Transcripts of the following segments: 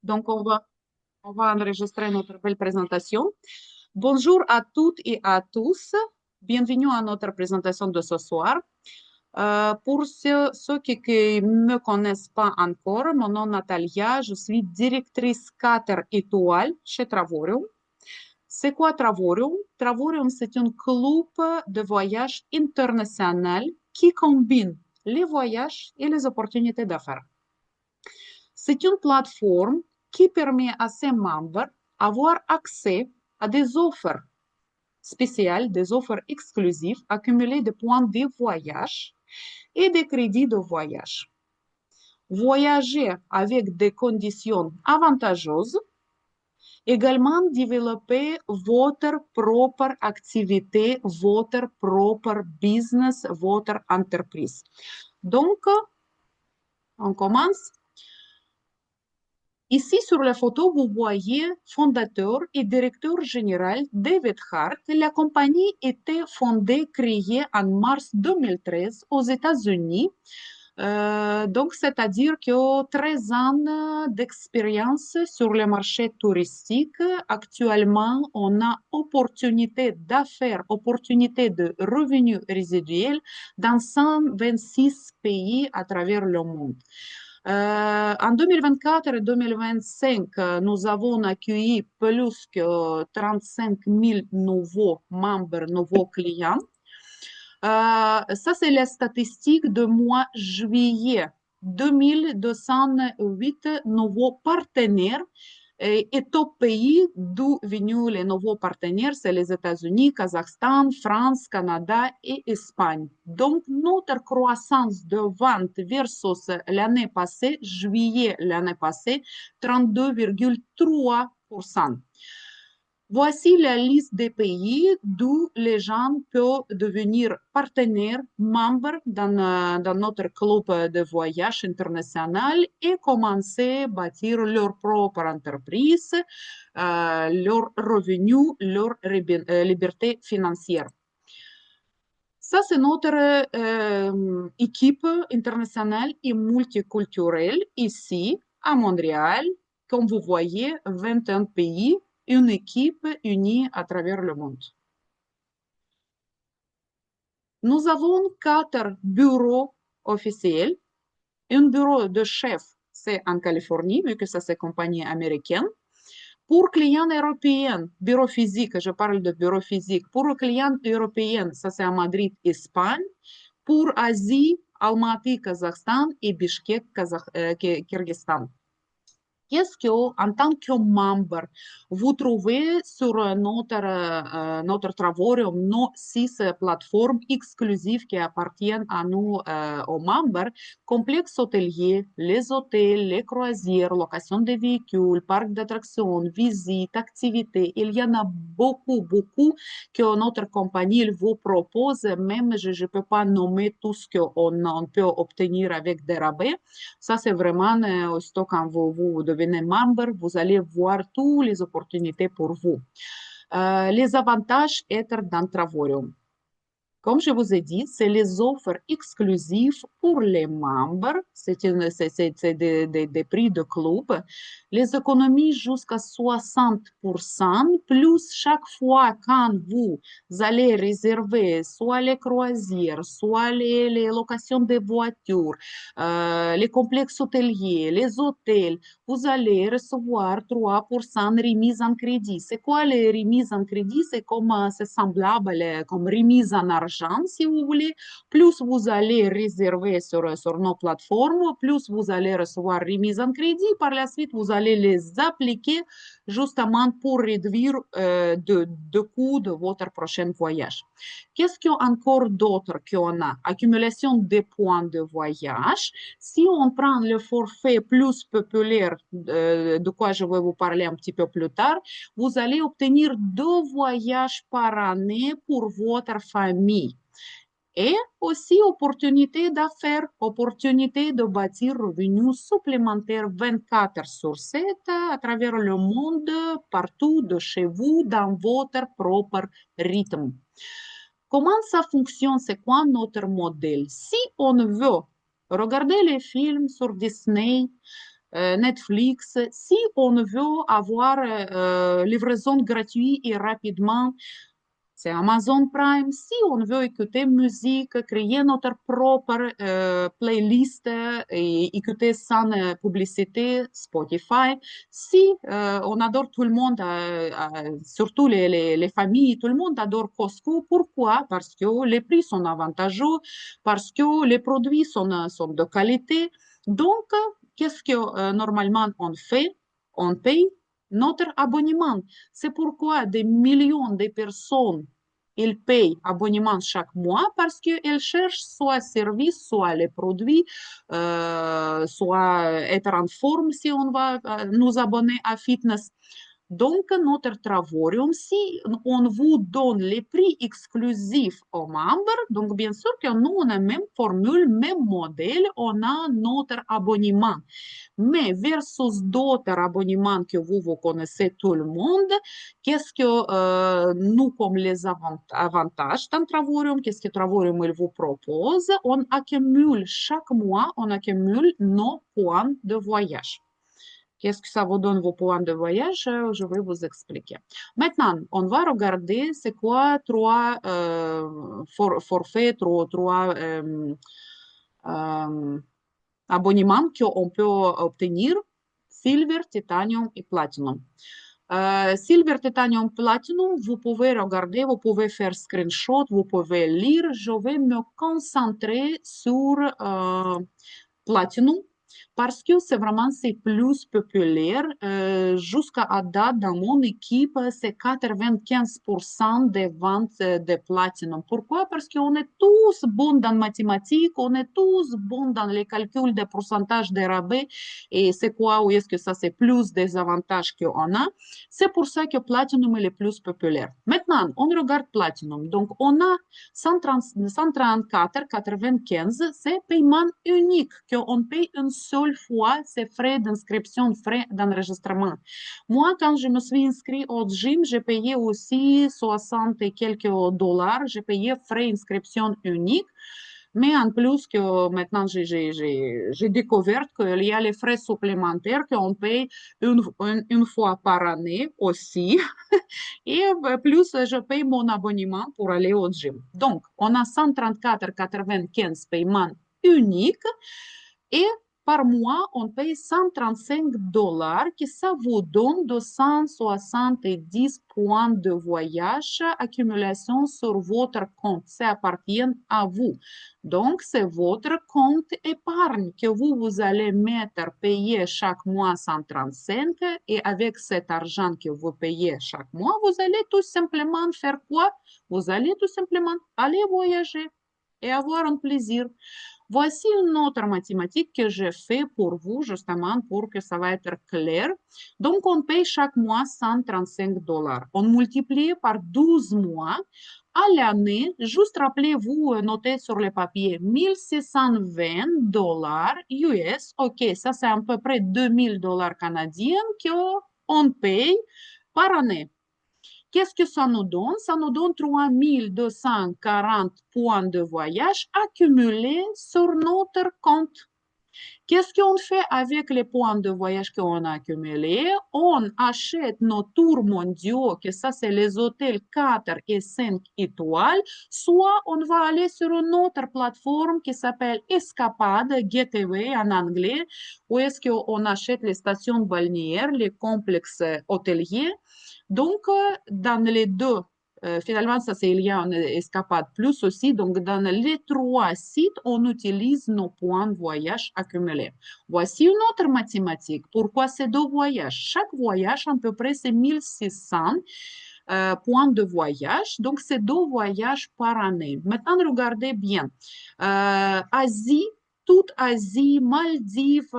Donc, on va enregistrer notre belle présentation. Bonjour à toutes et à tous. Bienvenue à notre présentation de ce soir. Pour ceux qui ne me connaissent pas encore, mon nom est Natalia, je suis directrice 4 étoiles chez Travorium. C'est quoi Travorium? Travorium, c'est un club de voyage international qui combine les voyages et les opportunités d'affaires. C'est une plateforme qui permet à ses membres d'avoir accès à des offres spéciales, des offres exclusives, accumuler des points de voyage et des crédits de voyage. Voyager avec des conditions avantageuses, également développer votre propre activité, votre propre business, votre entreprise. Donc, on commence. Ici, sur la photo, vous voyez fondateur et directeur général David Hart. La compagnie était fondée, créée en mars 2013 aux États-Unis. Donc, c'est-à-dire que 13 ans d'expérience sur le marché touristique. Actuellement, on a opportunité d'affaires, opportunité de revenus résiduels dans 126 pays à travers le monde. En 2024 et 2025, nous avons accueilli plus que 35 000 nouveaux membres, nouveaux clients. Ça, c'est la statistique de mois juillet. 2208 nouveaux partenaires et top pays d'où viennent les nouveaux partenaires, c'est les États-Unis, Kazakhstan, France, Canada et Espagne. Donc, notre croissance de vente versus l'année passée, juillet l'année passée, 32,3%. Voici la liste des pays d'où les gens peuvent devenir partenaires, membres dans notre club de voyage international et commencer à bâtir leur propre entreprise, leurs revenus, leur liberté financière. Ça, c'est notre équipe internationale et multiculturelle ici à Montréal. Comme vous voyez, 21 pays, une équipe unie à travers le monde. Nous avons 4 bureaux officiels. Un bureau de chef, c'est en Californie, vu que ça c'est compagnie américaine. Pour clients européens, bureau physique, je parle de bureau physique. Pour clients européens, ça c'est à Madrid, Espagne. Pour Asie, Almaty, Kazakhstan et Bishkek, Kyrgyzstan. Qu'est-ce que, en tant que membre, vous trouvez sur notre Travorium nos 6 plateformes exclusives qui appartiennent à nous, aux membres, complexe hôtelier, les hôtels, les croisières, location de véhicules, parcs d'attractions, visites, activités. Il y en a beaucoup, beaucoup que notre compagnie vous propose. Même, je ne peux pas nommer tout ce qu'on peut obtenir avec des rabais. Ça, c'est vraiment, aussitôt quand vous devenez membre, vous allez voir toutes les opportunités pour vous. Les avantages d'être dans Travorium. Comme je vous ai dit, c'est les offres exclusives pour les membres. C'est des prix de club. Les économies jusqu'à 60%, plus chaque fois quand vous allez réserver soit les croisières, soit les locations de voitures, les complexes hôteliers, les hôtels, vous allez recevoir 3% remise en crédit. C'est quoi les remises en crédit? C'est semblable comme remise en argent, si vous voulez. Plus vous allez réserver sur nos plateformes, plus vous allez recevoir remise en crédit. Par la suite, vous allez les appliquer justement pour réduire de coût de votre prochain voyage. Qu'est-ce qu'il y a encore d'autre qu'on a? Accumulation des points de voyage. Si on prend le forfait plus populaire, de quoi je vais vous parler un petit peu plus tard, vous allez obtenir 2 voyages par année pour votre famille. Et aussi opportunité d'affaires, opportunité de bâtir revenus supplémentaires 24/7 à travers le monde, partout de chez vous, dans votre propre rythme. Comment ça fonctionne? C'est quoi notre modèle? Si on veut regarder les films sur Disney, Netflix. Si on veut avoir livraison gratuite et rapidement, c'est Amazon Prime. Si on veut écouter musique, créer notre propre playlist et écouter sans publicité, Spotify. Si on adore tout le monde, surtout les familles, tout le monde adore Costco. Pourquoi? Parce que les prix sont avantageux, parce que les produits sont de qualité. Donc, qu'est-ce que normalement on fait? On paye notre abonnement. C'est pourquoi des millions de personnes ils payent abonnement chaque mois parce qu'ils cherchent soit service, soit les produits, soit être en forme si on va nous abonner à fitness. Donc, notre Travorium, si on vous donne les prix exclusifs aux membres, donc bien sûr que nous, on a même formule, même modèle, on a notre abonnement. Mais versus d'autres abonnements que vous connaissez tout le monde, qu'est-ce que nous, comme les avantages dans Travorium, qu'est-ce que Travorium il vous propose? On accumule chaque mois, on accumule nos points de voyage. Qu'est-ce que ça vous donne vos points de voyage? Je vais vous expliquer. Maintenant, on va regarder c'est quoi trois forfaits, trois euh, abonnements qu'on peut obtenir, Silver, Titanium et Platinum. Silver, Titanium, Platinum, vous pouvez regarder, vous pouvez faire screenshot, vous pouvez lire. Je vais me concentrer sur Platinum parce que c'est vraiment c'est plus populaire. Jusqu'à date, dans mon équipe, c'est 95% des ventes de Platinum. Pourquoi? Parce qu'on est tous bons dans mathématiques, on est tous bons dans les calculs des pourcentages de rabais et c'est quoi ou est-ce que ça c'est plus des avantages qu'on a. C'est pour ça que Platinum est le plus populaire. Maintenant, on regarde Platinum. Donc, on a 134,95, c'est paiement unique qu'on paye une seule fois, c'est frais d'inscription, frais d'enregistrement. Moi, quand je me suis inscrit au gym, j'ai payé aussi 60 et quelques dollars, j'ai payé frais d'inscription unique. Mais en plus que maintenant, j'ai découvert qu'il y a les frais supplémentaires qu'on paye une fois par année aussi. Et plus, je paye mon abonnement pour aller au gym. Donc, on a 134,95 paiements uniques et par mois, on paye 135 dollars, qui ça vous donne 270 points de voyage, accumulation sur votre compte. Ça appartient à vous. Donc, c'est votre compte épargne que vous allez mettre, payer chaque mois 135 et avec cet argent que vous payez chaque mois, vous allez tout simplement faire quoi? Vous allez tout simplement aller voyager et avoir un plaisir. Voici une autre mathématique que j'ai fait pour vous, justement, pour que ça va être clair. Donc, on paye chaque mois 135 dollars. On multiplie par 12 mois. À l'année, juste rappelez-vous, notez sur le papier, 1620 dollars US. OK, ça c'est à peu près 2000 dollars canadiens qu'on paye par année. Qu'est-ce que ça nous donne? Ça nous donne 3240 points de voyage accumulés sur notre compte. Qu'est-ce qu'on fait avec les points de voyage qu'on a accumulés? On achète nos tours mondiaux, que ça c'est les hôtels 4 et 5 étoiles, soit on va aller sur une autre plateforme qui s'appelle Escapade, Getaway en anglais, où est-ce qu'on achète les stations balnéaires, les complexes hôteliers. Donc, dans les deux, finalement, ça c'est il y a un escapade plus aussi. Donc, dans les trois sites, on utilise nos points de voyage accumulés. Voici une autre mathématique. Pourquoi ces deux voyages? Chaque voyage, à peu près, c'est 1600 points de voyage. Donc, c'est deux voyages par année. Maintenant, regardez bien. Asie, toute Asie, Maldives,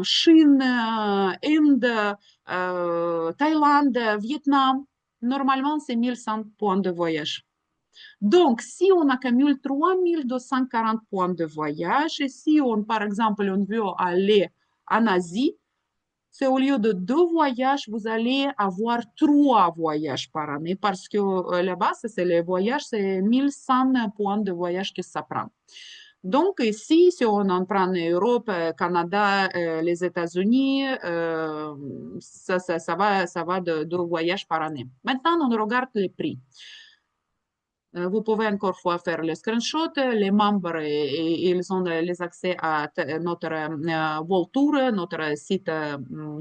Chine, Inde, Thaïlande, Vietnam, normalement, c'est 1100 points de voyage. Donc, si on accumule 3240 points de voyage, et si on, par exemple, on veut aller en Asie, c'est au lieu de deux voyages, vous allez avoir trois voyages par année parce que là-bas, c'est les voyages, c'est 1100 points de voyage que ça prend. Donc ici, si on en prend Europe, Canada, les États-Unis, ça va de 2 voyages par année. Maintenant, on regarde les prix. Vous pouvez encore fois faire le screenshot. Les membres, ils ont les accès à notre World Tour, notre site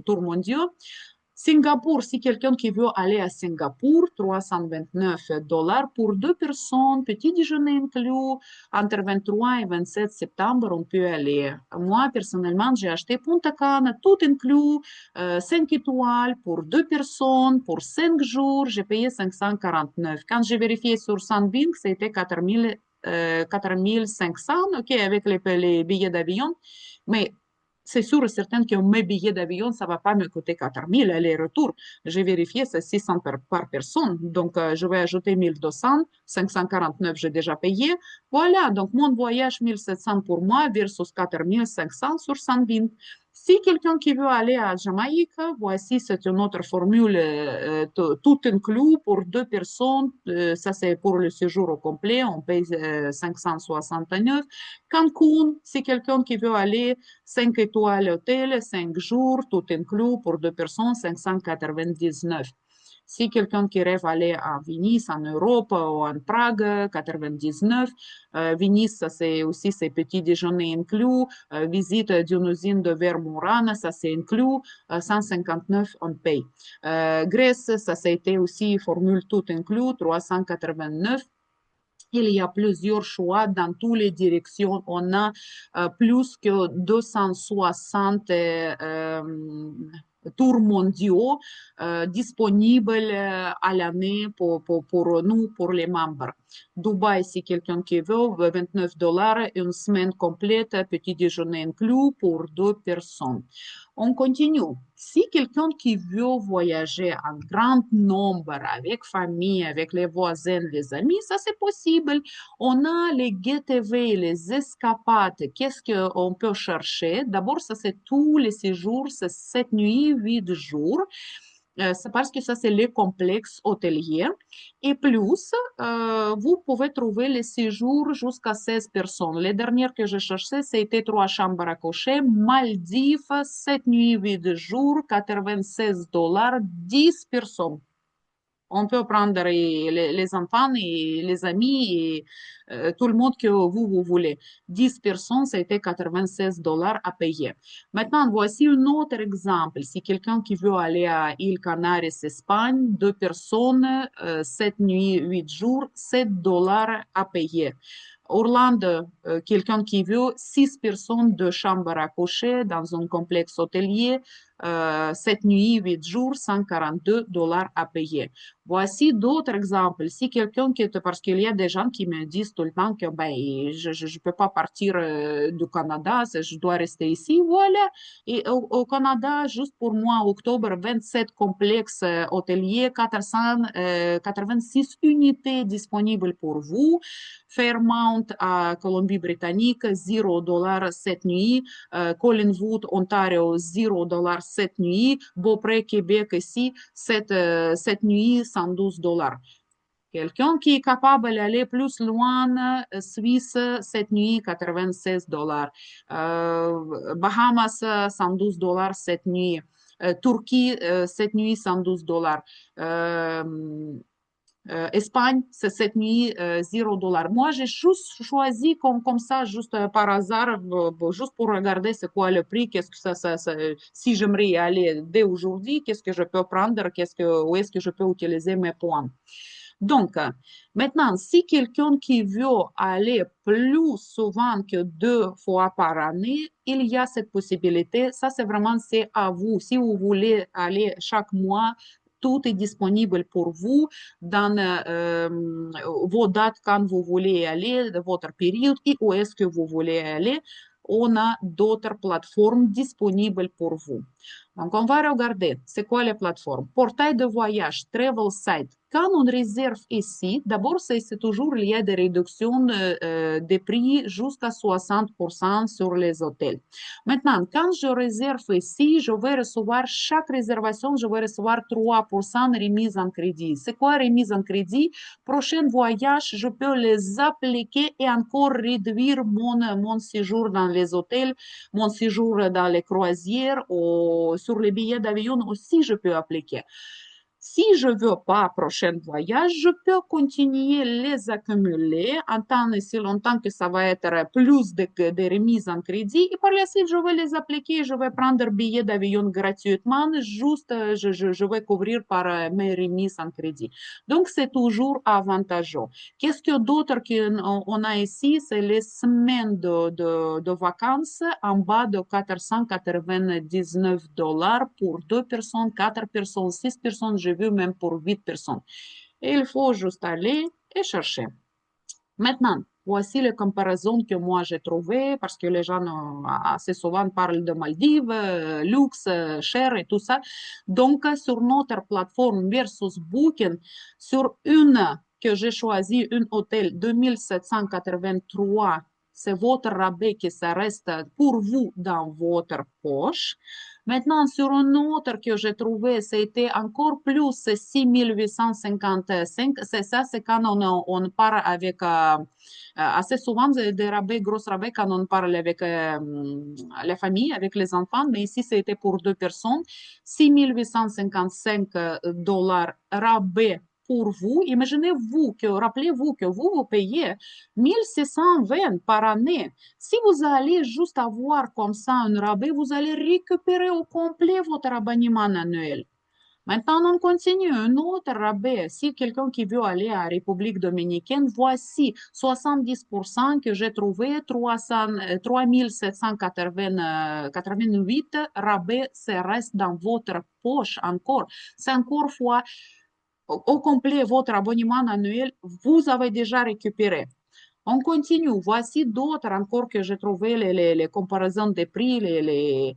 Tour Mondiaux. Singapour, si quelqu'un qui veut aller à Singapour, $329 pour 2 personnes, petit déjeuner inclus, entre 23 et 27 septembre, on peut aller. Moi, personnellement, j'ai acheté Punta Cana, tout inclus, 5 étoiles pour 2 personnes, pour 5 jours, j'ai payé 549. Quand j'ai vérifié sur Sunbink, c'était 4500, ok, avec les billets d'avion. Mais c'est sûr et certain que mes billets d'avion, ça ne va pas me coûter 4000 aller-retour. J'ai vérifié, c'est 600 par personne. Donc, je vais ajouter 1200, 549, j'ai déjà payé. Voilà, donc mon voyage 1700 pour moi versus 4500 sur 120. Si quelqu'un qui veut aller à Jamaïque, voici, c'est une autre formule tout inclus pour 2 personnes. Ça, c'est pour le séjour au complet. On paye 569. Cancun, si quelqu'un qui veut aller 5 étoiles hôtel, 5 jours, tout inclus pour 2 personnes, 599. Si quelqu'un qui rêve aller à Venise, en Europe ou en Prague, 99. Venise, ça c'est aussi ces petits déjeuners inclus. Visite d'une usine de verre Murano, ça c'est inclus. 159, on paye. Grèce, ça c'était aussi formule tout inclus, 389. Il y a plusieurs choix dans toutes les directions. On a plus que 260 tours mondiaux disponibles à l'année pour nous, pour les membres. Dubaï, si quelqu'un qui veut, $29, une semaine complète, petit déjeuner inclus pour 2 personnes. On continue. Si quelqu'un qui veut voyager en grand nombre avec famille, avec les voisins, les amis, ça c'est possible. On a les getaways, les escapades. Qu'est-ce qu'on peut chercher? D'abord, ça c'est tous les séjours, c'est 7 nuits, 8 jours. C'est parce que ça, c'est les complexes hôteliers. Et plus, vous pouvez trouver les séjours jusqu'à 16 personnes. Les dernières que je cherchais, c'était 3 chambres à coucher, Maldives, 7 nuits, 8 jours, $96, 10 personnes. On peut prendre les enfants et les amis et tout le monde que vous voulez. 10 personnes, c'était $96 à payer. Maintenant, voici un autre exemple. Si quelqu'un qui veut aller à îles Canaries, Espagne, 2 personnes, 7 nuits, 8 jours, $7 à payer. Orlando, quelqu'un qui veut 6 personnes, 2 chambres à coucher dans un complexe hôtelier, 7 nuits, 8 jours, $142 à payer. Voici d'autres exemples. Si quelqu'un qui est, parce qu'il y a des gens qui me disent tout le temps que ben, je peux pas partir du Canada, je dois rester ici. Voilà. Et au Canada, juste pour moi, octobre, 27 complexes hôteliers, 486 unités disponibles pour vous. Fairmount à Colombie-Britannique, $0 cette nuit. Collingwood, Ontario, $0 cette nuit. Beaupré, Québec ici, cette nuit, $112. Quelqu'un qui est capable d'aller plus loin, Suisse, cette nuit, $96. Bahamas, $112 cette nuit. Turquie, cette nuit, $112. Espagne, c'est cette nuit, $0. Moi, j'ai juste choisi comme ça, juste par hasard, juste pour regarder c'est quoi le prix, qu'est-ce que si j'aimerais y aller dès aujourd'hui, qu'est-ce que je peux prendre, où est-ce que je peux utiliser mes points. Donc, maintenant, si quelqu'un qui veut aller plus souvent que 2 fois par année, il y a cette possibilité. Ça, c'est à vous. Si vous voulez aller chaque mois, tout est disponible pour vous dans vos dates quand vous voulez aller, votre période et où est-ce que vous voulez aller. On a d'autres plateformes disponibles pour vous. Donc, on va regarder c'est quoi les plateformes. Portail de voyage, Travel Site. quand on réserve ici, d'abord, c'est toujours, il y a des réductions des prix jusqu'à 60% sur les hôtels. Maintenant, quand je réserve ici, je vais recevoir chaque réservation, je vais recevoir 3% de remise en crédit. C'est quoi remise en crédit? Prochain voyage, je peux les appliquer et encore réduire mon séjour dans les hôtels, mon séjour dans les croisières ou sur les billets d'avion aussi, je peux appliquer. Si je ne veux pas prochain voyage, je peux continuer les accumuler en tant et si longtemps que ça va être plus de remises en crédit. Et par la suite, je vais les appliquer. Je vais prendre billet d'avion gratuitement. Juste, je vais couvrir par mes remises en crédit. Donc, c'est toujours avantageux. Qu'est-ce que d'autre qu'on a ici? C'est les semaines de vacances en bas de 499 dollars pour 2 personnes, 4 personnes, 6 personnes. J'ai vu même pour 8 personnes. Et il faut juste aller et chercher. Maintenant, voici les comparaisons que moi j'ai trouvées parce que les gens assez souvent parlent de Maldives, luxe, cher et tout ça. Donc, sur notre plateforme versus Booking, sur une que j'ai choisi, un hôtel 2783, c'est votre rabais qui ça reste pour vous dans votre poche. Maintenant, sur un autre que j'ai trouvé, c'était encore plus 6855. C'est ça, c'est quand on part avec assez souvent des rabais, gros rabais quand on parle avec les familles, avec les enfants. Mais ici, c'était pour 2 personnes. 6855 dollars rabais pour vous. Imaginez-vous que, rappelez-vous que vous payez 1620 par année. Si vous allez juste avoir comme ça un rabais, vous allez récupérer au complet votre abonnement annuel. Maintenant, on continue. Un autre rabais. Si quelqu'un qui veut aller à la République dominicaine, voici 70% que j'ai trouvé, 3788 rabais, ça reste dans votre poche encore. C'est encore fois au complet votre abonnement annuel, vous avez déjà récupéré. On continue. Voici d'autres encore que j'ai trouvé les comparaisons des prix, les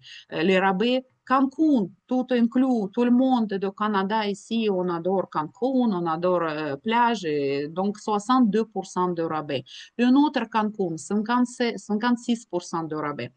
rabais. Cancun, tout inclus, tout le monde de Canada ici, on adore Cancun, on adore plage, et donc 62% de rabais. Un autre Cancun, 56% de rabais.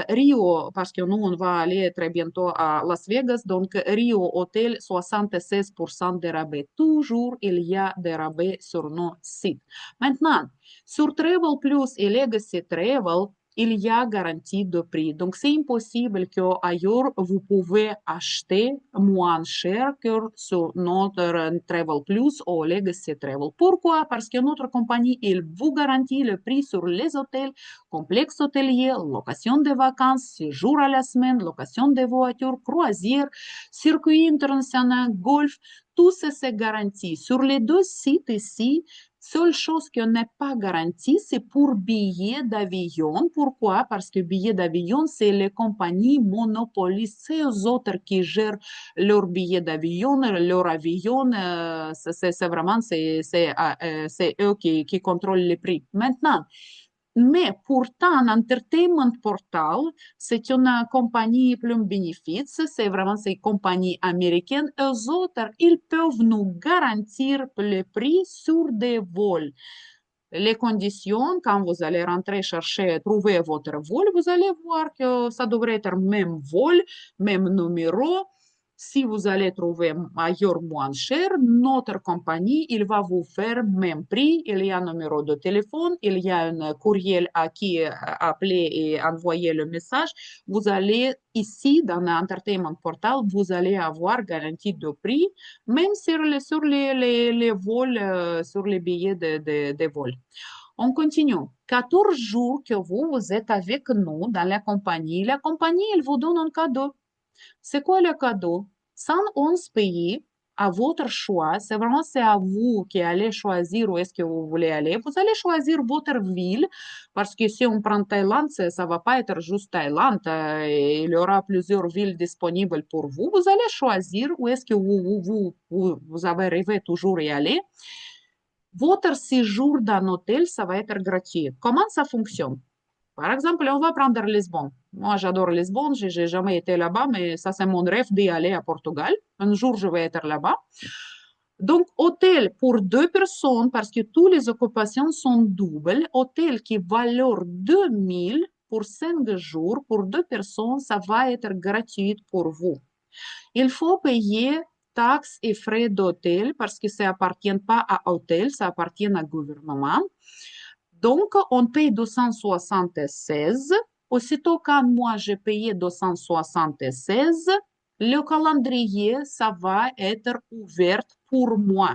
Rio, parce que nous, on va aller très bientôt à Las Vegas, donc Rio Hôtel, 76% de rabais. Toujours, il y a des rabais sur nos sites. Maintenant, sur Travel Plus et Legacy Travel, il y a garantie de prix. Donc, c'est impossible qu'ailleurs, vous pouvez acheter moins cher que sur notre Travel Plus ou Legacy Travel. Pourquoi? Parce que notre compagnie, il vous garantit le prix sur les hôtels, complexes hôteliers, location de vacances, séjour à la semaine, location de voitures, croisières, circuit international, golf. Tout ça, c'est garanti. Sur les deux sites ici, seule chose qui n'est pas garantie, c'est pour billets d'avion. Pourquoi? Parce que billets d'avion, c'est les compagnies monopolistes. C'est eux autres qui gèrent leurs billets d'avion, leur avion. C'est vraiment, c'est eux qui contrôlent les prix. Maintenant, mais pourtant, Entertainment Portal, c'est une compagnie Plum Benefits, c'est vraiment une compagnie américaine. Eux autres, ils peuvent nous garantir le prix sur des vols. Les conditions, quand vous allez rentrer chercher, trouver votre vol, vous allez voir que ça devrait être même vol, même numéro. Si vous allez trouver ailleurs moins cher, notre compagnie, il va vous faire même prix. Il y a un numéro de téléphone, il y a un courriel à qui appeler et envoyer le message. Vous allez ici, dans l'Entertainment Portal, vous allez avoir garantie de prix, même sur les vols, sur les billets de vol. On continue. 14 jours que vous êtes avec nous dans la compagnie, elle vous donne un cadeau. C'est quoi le cadeau? 111 pays à votre choix. C'est vraiment c'est à vous qui allez choisir où est-ce que vous voulez aller. Vous allez choisir votre ville parce que si on prend Thaïlande, ça ne va pas être juste Thaïlande. Il y aura plusieurs villes disponibles pour vous. Vous allez choisir où est-ce que vous avez rêvé toujours y aller. Votre séjour dans l'hôtel, ça va être gratuit. Comment ça fonctionne? Par exemple, on va prendre Lisbonne. Moi, j'adore Lisbonne, j'ai jamais été là-bas, mais ça, c'est mon rêve d'y aller à Portugal. Un jour, je vais être là-bas. Donc, hôtel pour deux personnes, parce que toutes les occupations sont doubles, hôtel qui valeur 2000 pour 5 jours, pour deux personnes, ça va être gratuit pour vous. Il faut payer taxes et frais d'hôtel parce que ça n'appartient pas à hôtel, ça appartient au gouvernement. Donc, on paye 276. Aussitôt quand moi j'ai payé 276, le calendrier, ça va être ouvert pour moi.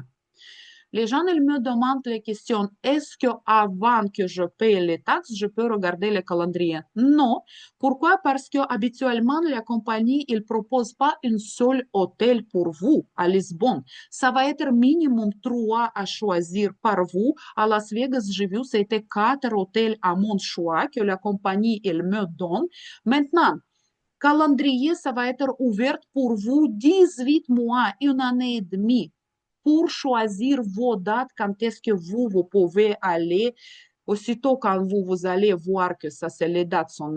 Les gens, ils me demandent les questions, est-ce que avant que je paye les taxes, je peux regarder le calendrier? Non. Pourquoi? Parce que habituellement, la compagnie, il propose pas un seul hôtel pour vous à Lisbonne. Ça va être minimum 3 à choisir par vous. À Las Vegas, j'ai vu, c'était 4 hôtels à mon choix que la compagnie, elle me donne. Maintenant, calendrier, ça va être ouvert pour vous 18 mois, une année et demie pour choisir vos dates, quand est-ce que vous pouvez aller. Aussitôt quand vous allez voir que ça, les dates sont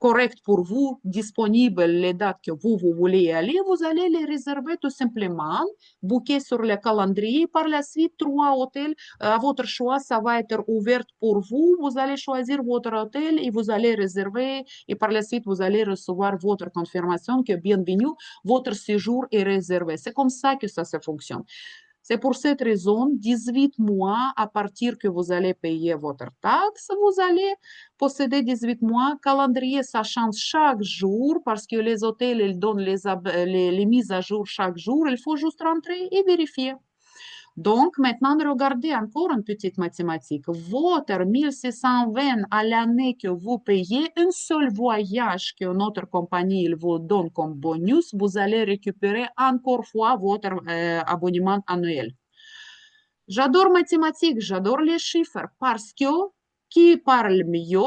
correctes pour vous, disponibles les dates que vous voulez aller, vous allez les réserver tout simplement, booker sur le calendrier. Par la suite, 3 hôtels à votre choix, ça va être ouvert pour vous. Vous allez choisir votre hôtel et vous allez réserver. Et par la suite, vous allez recevoir votre confirmation que bienvenue, votre séjour est réservé. C'est comme ça que ça se fonctionne. C'est pour cette raison, 18 mois à partir que vous allez payer votre taxe, vous allez posséder 18 mois. Calendrier, ça change chaque jour parce que les hôtels, ils donnent les mises à jour chaque jour. Il faut juste rentrer et vérifier. Donc, maintenant, regardez encore une petite mathématique. Votre 1620 à l'année que vous payez, un seul voyage que notre compagnie il vous donne comme bonus, vous allez récupérer encore fois votre abonnement annuel. J'adore mathématiques, j'adore les chiffres parce que qui parle mieux,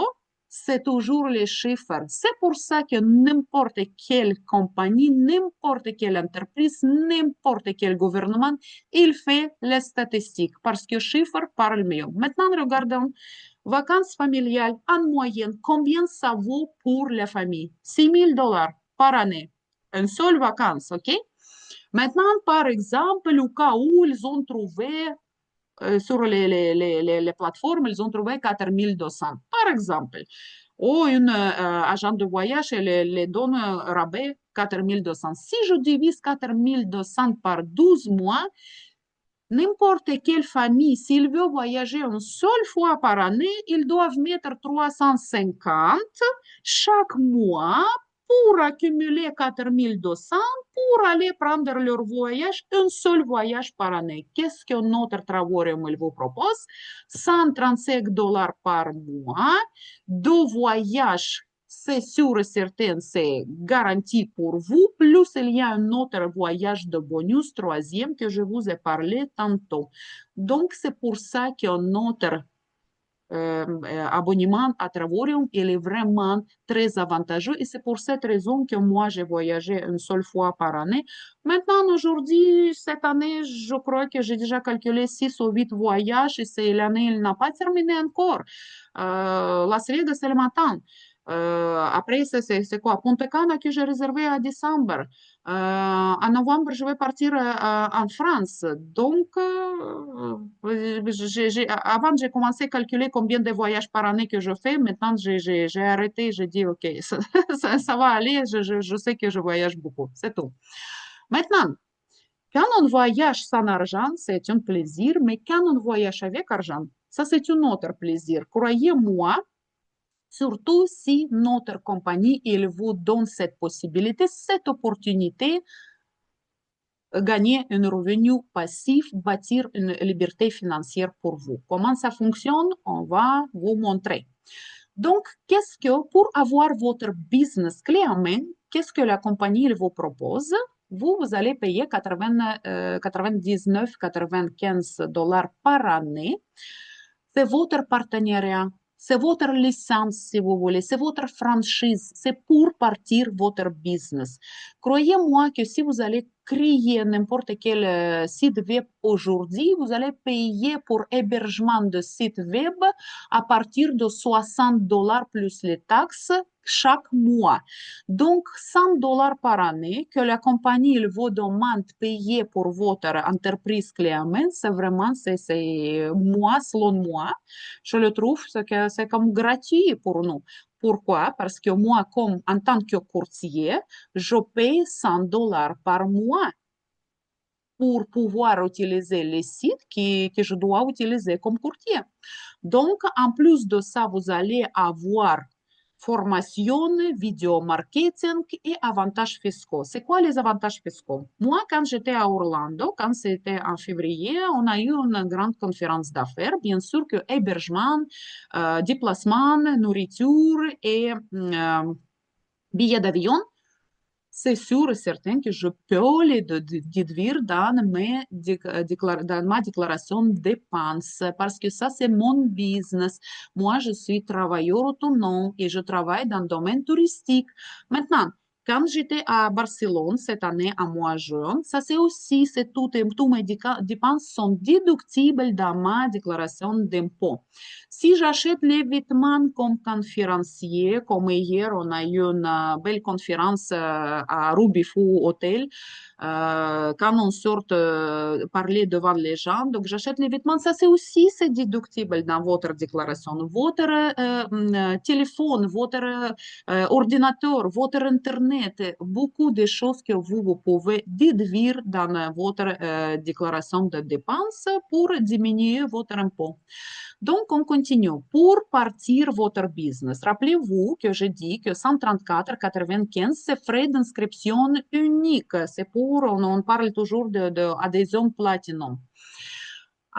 c'est toujours les chiffres. C'est pour ça que n'importe quelle compagnie, n'importe quelle entreprise, n'importe quel gouvernement, il fait les statistiques parce que chiffres parlent mieux. Maintenant, regardons vacances familiales en moyenne, combien ça vaut pour la famille? 6 000 $ par année. Une seule vacance, OK? Maintenant, par exemple, au cas où ils ont trouvé sur les plateformes, ils ont trouvé 4200, par exemple. Ou une agent de voyage, elle les donne rabais 4200. Si je divise 4200 par 12 mois, n'importe quelle famille, s'il veut voyager une seule fois par année, ils doivent mettre 350 chaque mois pour accumuler 4200 pour aller prendre leur voyage, un seul voyage par année. Qu'est-ce que notre Travaorium il vous propose? 135 $ par mois, 2 voyages, c'est sûr et certain, c'est garanti pour vous. Plus il y a un autre voyage de bonus, troisième, que je vous ai parlé tantôt. Donc, c'est pour ça que notre abonnement à Travaorium, il est vraiment très avantageux et c'est pour cette raison que moi, j'ai voyagé une seule fois par année. Maintenant, aujourd'hui, cette année, je crois que j'ai déjà calculé 6 ou 8 voyages et l'année, elle n'a pas terminé encore. Las Vegas, c'est le matin. Après, c'est quoi? Punta Cana que j'ai réservé à décembre. En novembre, je vais partir en France. Donc, avant, j'ai commencé à calculer combien de voyages par année que je fais. Maintenant, j'ai arrêté. J'ai dit, OK, ça va aller. Je sais que je voyage beaucoup. C'est tout. Maintenant, quand on voyage sans argent, c'est un plaisir. Mais quand on voyage avec argent, ça, c'est un autre plaisir. Croyez-moi, surtout si notre compagnie, il vous donne cette possibilité, cette opportunité gagner un revenu passif, bâtir une liberté financière pour vous. Comment ça fonctionne? On va vous montrer. Donc, qu'est-ce que, pour avoir votre business clé en main, qu'est-ce que la compagnie vous propose? Vous allez payer 99-95 $ par année. C'est votre partenariat, c'est votre licence, si vous voulez, c'est votre franchise, c'est pour partir votre business. Croyez-moi que si vous allez créer n'importe quel site web aujourd'hui, vous allez payer pour hébergement de site web à partir de 60 $ plus les taxes chaque mois. Donc, 100 dollars par année que la compagnie il vous demande de payer pour votre entreprise clé en main, c'est vraiment, c'est moi, selon moi, je le trouve que c'est comme gratuit pour nous. Pourquoi? Parce que moi, comme en tant que courtier, je paye 100 dollars par mois pour pouvoir utiliser les sites que je dois utiliser comme courtier. Donc, en plus de ça, vous allez avoir formation, vidéo marketing et avantages fiscaux. C'est quoi les avantages fiscaux? Moi, quand j'étais à Orlando, quand c'était en février, on a eu une grande conférence d'affaires. Bien sûr que hébergement, déplacement, nourriture et billets d'avion, c'est sûr et certain que je peux les déduire dans, dans ma déclaration de dépenses parce que ça, c'est mon business. Moi, je suis travailleur autonome et je travaille dans le domaine touristique. Maintenant, quand j'étais à Barcelone cette année, en mois de juin, ça c'est aussi, c'est tous mes dépenses sont déductibles dans ma déclaration d'impôt. Si j'achète les vêtements comme conférencier, comme hier, on a eu une belle conférence à Rubifou Hotel, quand on sort parler devant les gens, donc j'achète les vêtements, ça c'est aussi c'est déductible dans votre déclaration. Votre téléphone, votre ordinateur, votre Internet, beaucoup de choses que vous pouvez déduire dans votre déclaration de dépenses pour diminuer votre impôt. Donc, on continue. Pour partir votre business, rappelez-vous que j'ai dit que 134,95, c'est frais d'inscription unique. C'est pour, on parle toujours d'adhésion platinum.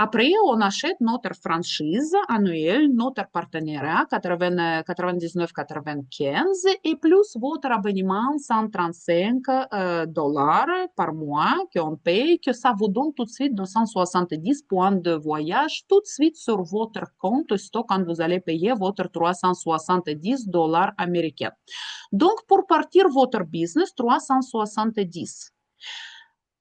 Après, on achète notre franchise annuelle, notre partenariat 99,95 et plus votre abonnement 135 dollars par mois qu'on paye, que ça vous donne tout de suite 270 points de voyage tout de suite sur votre compte stock quand vous allez payer votre 370 dollars américains. Donc, pour partir votre business, 370.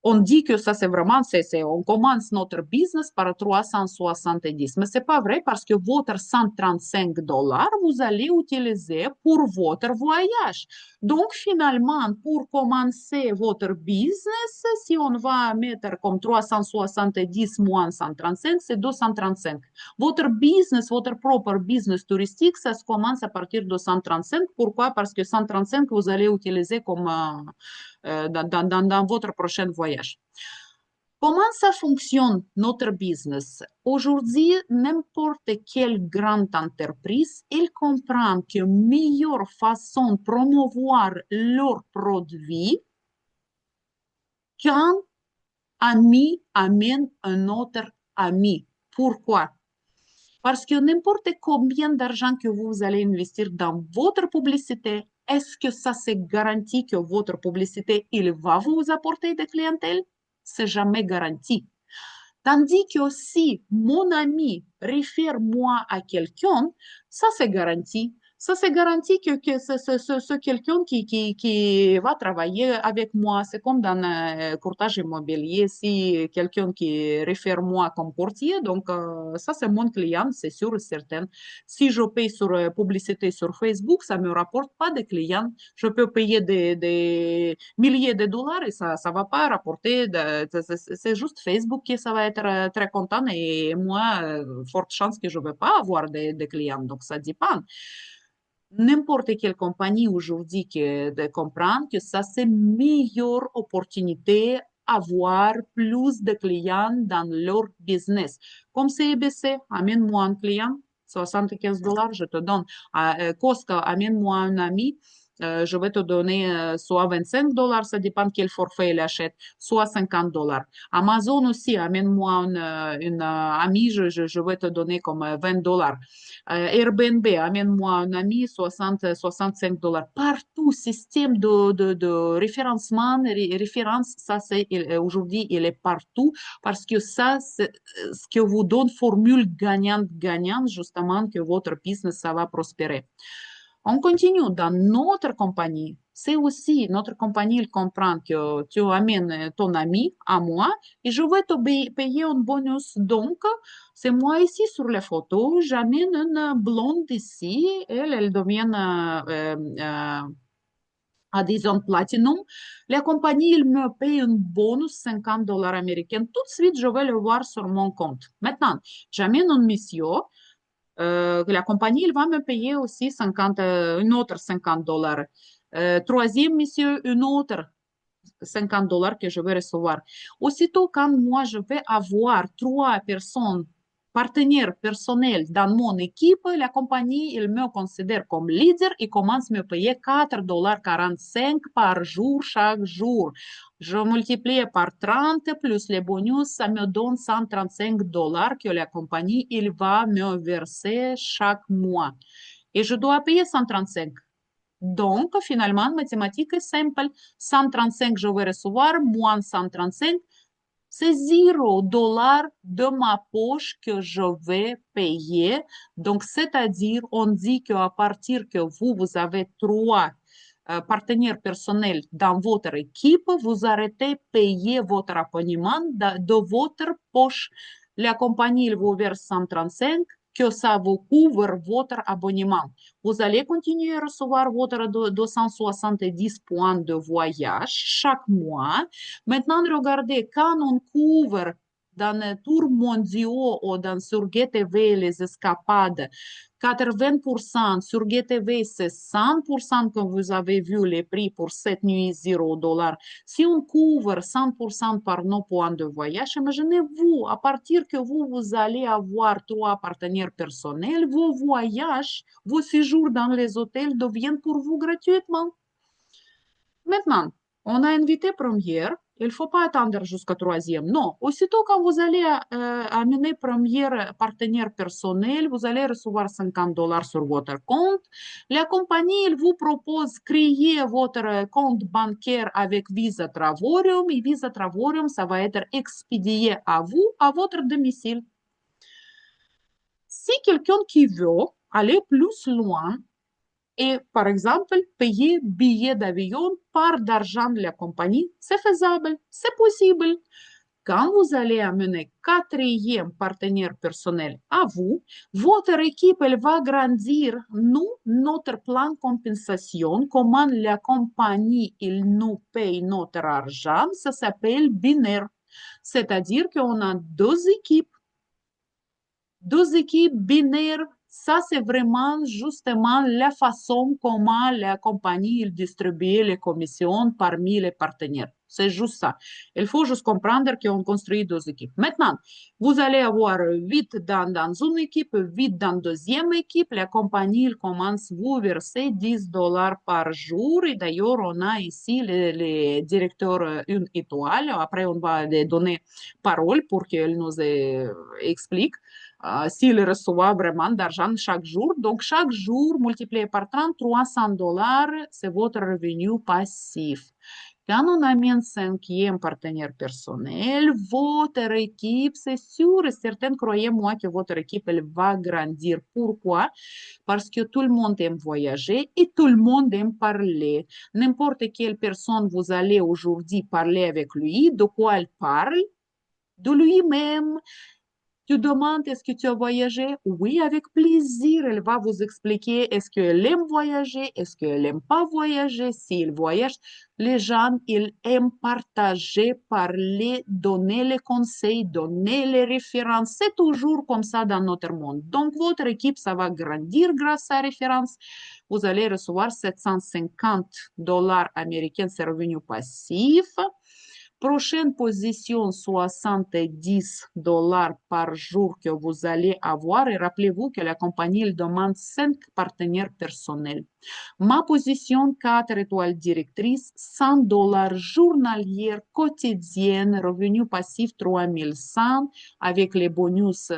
On dit que ça, c'est vraiment, on commence notre business par 370. Mais ce n'est pas vrai parce que votre 135 dollars, vous allez utiliser pour votre voyage. Donc, finalement, pour commencer votre business, si on va mettre comme 370 moins 135, c'est 235. Votre business, votre propre business touristique, ça se commence à partir de 135. Pourquoi? Parce que 135, vous allez utiliser comme dans votre prochain voyage. Comment ça fonctionne notre business? Aujourd'hui, n'importe quelle grande entreprise, elle comprend que meilleure façon de promouvoir leurs produits qu'un ami amène un autre ami. Pourquoi? Parce que n'importe combien d'argent que vous allez investir dans votre publicité, est-ce que ça c'est garanti que votre publicité, il va vous apporter des clientèles? C'est jamais garanti. Tandis que si mon ami réfère moi à quelqu'un, ça c'est garanti. Ça c'est garanti que c'est quelqu'un qui va travailler avec moi. C'est comme dans un courtage immobilier. Si quelqu'un qui réfère moi comme courtier, donc ça c'est mon client, c'est sûr et certain. Si je paye sur publicité sur Facebook, ça ne me rapporte pas de clients. Je peux payer des milliers de dollars et ça ne va pas rapporter. C'est juste Facebook qui ça va être très content et moi, forte chance que je ne vais pas avoir de clients. Donc, ça dépend. N'importe quelle compagnie aujourd'hui qui comprend que ça, c'est une meilleure opportunité avoir plus de clients dans leur business. Comme CIBC, amène-moi un client, 75 dollars, je te donne. Costco, amène-moi un ami, je vais te donner soit 25 dollars, ça dépend quel forfait il achète, soit 50 dollars. Amazon aussi, amène-moi une amie, je vais te donner comme 20 dollars. Airbnb, amène-moi un ami, 65 dollars. Partout, système de référencement, référence, ça c'est aujourd'hui, il est partout parce que ça, c'est ce que vous donne formule gagnante-gagnante, justement, que votre business, ça va prospérer. On continue dans notre compagnie. c'est aussi, notre compagnie, il comprend que tu amènes ton ami à moi et je vais te payer un bonus. Donc, c'est moi ici sur les photos, j'amène une blonde ici, elle devient à disons platinum. La compagnie, il me paye un bonus $50 américains. Tout de suite, je vais le voir sur mon compte. Maintenant, j'amène un monsieur. La compagnie, il va me payer aussi 50, une autre $50. Troisième monsieur, une autre $50 que je vais recevoir. Aussitôt, quand moi, je vais avoir trois personnes, partenaires personnels dans mon équipe, la compagnie, il me considère comme leader et commence à me payer $4,45 par jour chaque jour. Je multiplie par 30 plus les bonus, ça me donne $135 que la compagnie, il va me verser chaque mois. Et je dois payer 135. Donc, finalement, mathématique est simple. 135, je vais recevoir, moins 135, c'est $0 de ma poche que je vais payer. Donc, c'est-à-dire, on dit qu'à partir que vous avez trois partenaires personnels dans votre équipe, vous arrêtez payer votre abonnement de votre poche. La compagnie vous verse 135, que ça vous couvre votre abonnement. Vous allez continuer à recevoir votre 270 points de voyage chaque mois. Maintenant, regardez, quand on couvre dans les tours mondiaux ou dans, sur GTV les escapades, 80% sur GTV, c'est 100% que vous avez vu les prix pour cette nuit, $0. Si on couvre 100% par nos points de voyage, imaginez-vous, à partir que vous allez avoir trois partenaires personnels, vos voyages, vos séjours dans les hôtels deviennent pour vous gratuitement. Maintenant, on a invité première. Il ne faut pas attendre jusqu'à troisième. Non, aussitôt quand vous allez amener première partenaire personnel, vous allez recevoir $50 sur votre compte. La compagnie, il vous propose créer votre compte bancaire avec Visa Travorium et Visa Travorium, ça va être expédié à vous, à votre domicile. Si quelqu'un qui veut aller plus loin, et, par exemple, payer billet d'avion par d'argent de la compagnie, c'est faisable, c'est possible. Quand vous allez amener quatrième partenaire personnel à vous, votre équipe elle va grandir. Nous, notre plan compensation, comment la compagnie il nous paye notre argent, ça s'appelle binaire. C'est-à-dire qu'on a deux équipes binaires, ça c'est vraiment justement la façon comment la compagnie il distribue les commissions parmi les partenaires. C'est juste ça. Il faut juste comprendre qu'on construit deux équipes. Maintenant, vous allez avoir 8 dans une équipe, 8 dans deuxième équipe. La compagnie il commence à vous verser $10 par jour. Et d'ailleurs, on a ici les directeurs une étoile. Après, on va les donner parole pour qu'ils nous expliquent s'il reçoit vraiment d'argent chaque jour. Donc, chaque jour, multiplié par 30, $300, c'est votre revenu passif. Quand on amène cinquième partenaire personnel, votre équipe, c'est sûr et certain, croyez-moi que votre équipe, elle va grandir. Pourquoi? Parce que tout le monde aime voyager et tout le monde aime parler. N'importe quelle personne vous allez aujourd'hui parler avec lui, de quoi elle parle? De lui-même. Tu demandes est-ce que tu as voyagé? Oui, avec plaisir. Elle va vous expliquer est-ce qu'elle aime voyager, est-ce qu'elle n'aime pas voyager. S'il voyage, les gens, ils aiment partager, parler, donner les conseils, donner les références. C'est toujours comme ça dans notre monde. Donc, votre équipe, ça va grandir grâce à références. Vous allez recevoir $750 américains, c'est revenu passif. Prochaine position, $70 par jour que vous allez avoir. Et rappelez-vous que la compagnie elle demande 5 partenaires personnels. Ma position 4 étoiles directrice, $100 journalière quotidienne, revenu passif 3100 avec les bonus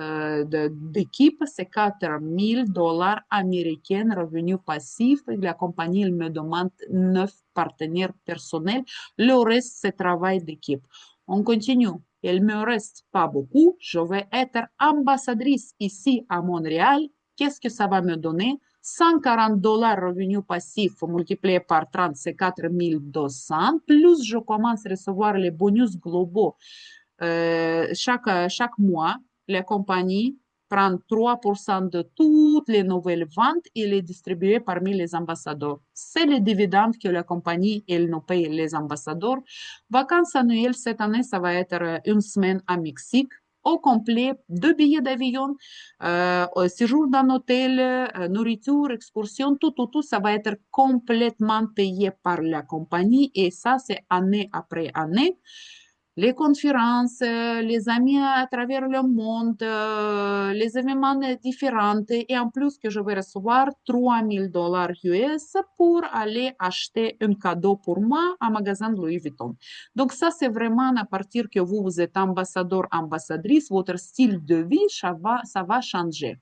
d'équipe, c'est $4000 américains, revenu passif. La compagnie elle me demande 9 partenaires personnels. Le reste, c'est travail d'équipe. On continue. Il me reste pas beaucoup. Je vais être ambassadrice ici à Montréal. Qu'est-ce que ça va me donner? $140 revenus passifs multiplié par 30, c'est 4200. Plus je commence à recevoir les bonus globaux chaque mois. Les compagnies prennent 3% de toutes les nouvelles ventes et les distribuer parmi les ambassadeurs. C'est les dividendes que la compagnie, elle nous paye les ambassadeurs. Vacances annuelles, cette année, ça va être une semaine à Mexique au complet, 2 billets d'avion, séjour d'un hôtel, nourriture, excursion, tout, ça va être complètement payé par la compagnie et ça, c'est année après année. Les conférences, les amis à travers le monde, les événements différents et en plus que je vais recevoir $3000 US pour aller acheter un cadeau pour moi à magasin de Louis Vuitton. Donc ça, c'est vraiment à partir que vous êtes ambassadeur, ambassadrice, votre style de vie, ça va changer.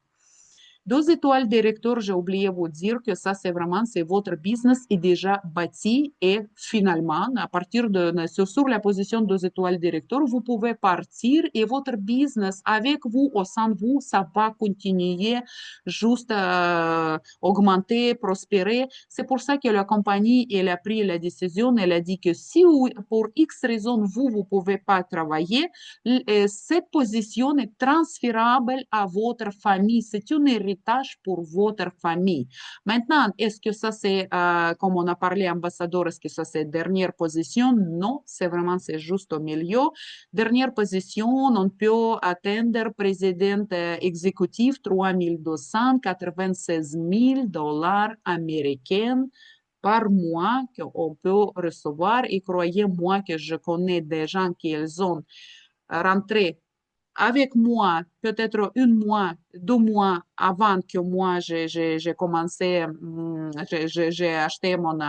2 étoiles directeur, j'ai oublié de vous dire que ça, c'est vraiment, c'est votre business est déjà bâti et finalement, à partir de, sur la position 2 étoiles directeur, vous pouvez partir et votre business avec vous, au sein de vous, ça va continuer juste augmenter, prospérer. C'est pour ça que la compagnie, elle a pris la décision, elle a dit que si pour X raison, vous pouvez pas travailler, cette position est transférable à votre famille. C'est un héritage pour votre famille. Maintenant, est-ce que ça c'est, comme on a parlé, ambassadeur, est-ce que ça c'est dernière position? Non, c'est vraiment, c'est juste au milieu. Dernière position, on peut atteindre président exécutif 3296 000 $ américains par mois qu'on peut recevoir. Et croyez-moi que je connais des gens qui ont rentré avec moi, peut-être 1 mois, 2 mois avant que moi j'ai commencé, j'ai acheté mon